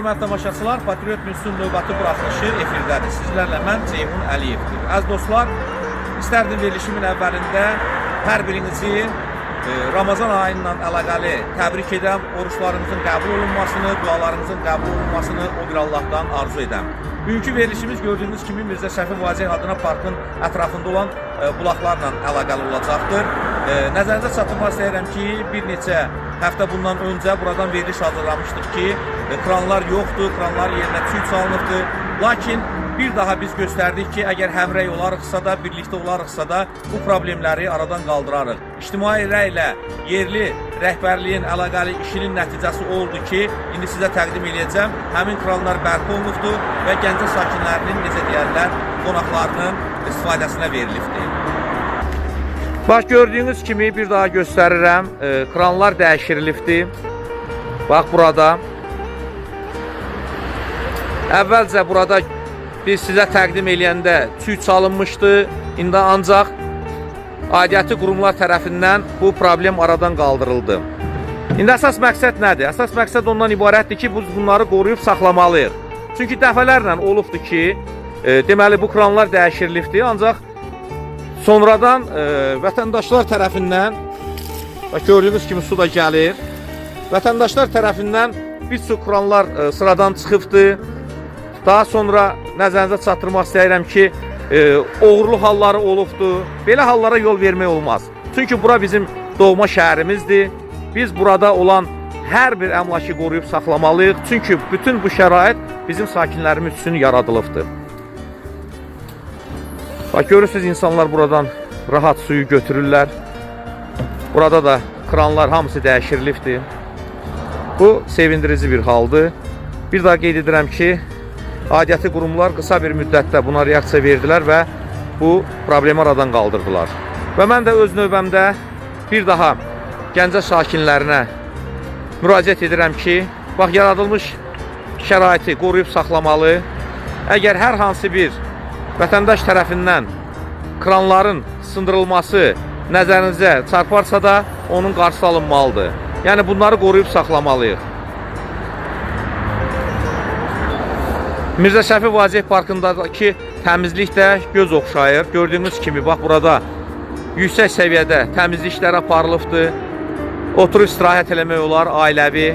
Hörmətli tamaşaçılar, Patriot Newsun növbəti buraxılışı efirdədir. Sizlərlə mən Ceyhun Əliyevdir. Əziz dostlar, istərdim verilişimin əvvəlində hər birinizi Ramazan ayı ilə əlaqəli təbrik edəm, oruçlarınızın qəbul olunmasını, dualarınızın qəbul olunmasını o bir Allahdan arzu edəm. Bugünkü verilişimiz gördüyünüz kimi Mirzə Şəfi Vazeh adına parkın ətrafında olan bulaqlarla əlaqəli olacaqdır. Nəzərinizə çatdırmaq istəyirəm ki, bir neçə həftə bundan öncə buradan veriliş hazırlamışdıq ki, kranlar yoxdur, kranlar yerinə tüy çalınıbdır. Lakin bir daha biz göstərdik ki, əgər həmrəy olarıqsa da, birlikdə olarıqsa da bu problemləri aradan qaldırarıq. İctimai rəylə yerli rəhbərliyin əlaqəli işinin nəticəsi oldu ki, indi sizə təqdim edəcəm. Həmin kranlar bərpa olunubdur və Gəncə sakinlərinin, necə deyərlər, qonaqlarının istifadəsinə verilibdir. Bax, gördüyünüz kimi bir daha göstərirəm, kranlar dəyişirilibdir. Bax, burada. Əvvəlcə burada biz sizə təqdim eləyəndə tüy çalınmışdı. İndi ancaq aidiyyəti qurumlar tərəfindən bu problem aradan qaldırıldı. İndi əsas məqsəd nədir? Əsas məqsəd ondan ibarətdir ki, biz bunları qoruyub saxlamalıyıq. Çünki dəfələrlə olubdur ki, deməli bu kranlar dəyişirilibdir. Ancaq sonradan vətəndaşlar tərəfindən, gördüyünüz kimi su da gəlir, vətəndaşlar tərəfindən bir çox kranlar sıradan çıxıbdır. Daha sonra nəzərinizə çatdırmaq istəyirəm ki, oğurlu halları olubdur. Belə hallara yol vermək olmaz. Çünki bura bizim doğma şəhərimizdir. Biz burada olan hər bir əmlakı qoruyub saxlamalıyıq. Çünki bütün bu şərait bizim sakinlərimiz üçün yaradılıbdır. Bax, görürsünüz, insanlar buradan rahat suyu götürürlər. Burada da kranlar hamısı dəyişirilibdir. Bu sevindirici bir haldır. Bir daha qeyd edirəm ki, aidiyyəti qurumlar qısa bir müddətdə buna reaksiya verdilər və bu problemi aradan qaldırdılar. Və mən də öz növbəmdə bir daha Gəncə sakinlərinə müraciət edirəm ki, bax, yaradılmış şəraiti qoruyub saxlamalı. Əgər hər hansı bir vətəndaş tərəfindən kranların sındırılması nəzərinizə çarparsa da onun qarşısı alınmalıdır. Yəni bunları qoruyub saxlamalıyıq. Mirzə Şəfi Vazeh parkındakı təmizlik də göz oxşayır. Gördüyünüz kimi, bax, burada yüksək səviyyədə təmizlik işləri aparılıbdır. Oturub istirahət eləmək olar, ailəvi.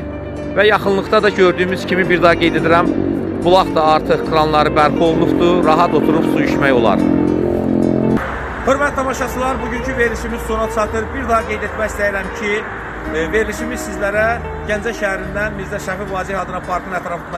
Və yaxınlıqda da gördüyümüz kimi bir daha qeyd edirəm, bulaq da artıq kranları bərpa olunubdur, rahat oturub su içmək olar. Hörmətli tamaşaçılar, bugünkü verilişimiz sona çatır. Bir daha qeyd etmək istəyirəm ki, verilişimiz sizlərə Gəncə şəhərindən Mirzə Şəfi Vazeh adına parkın ətrafında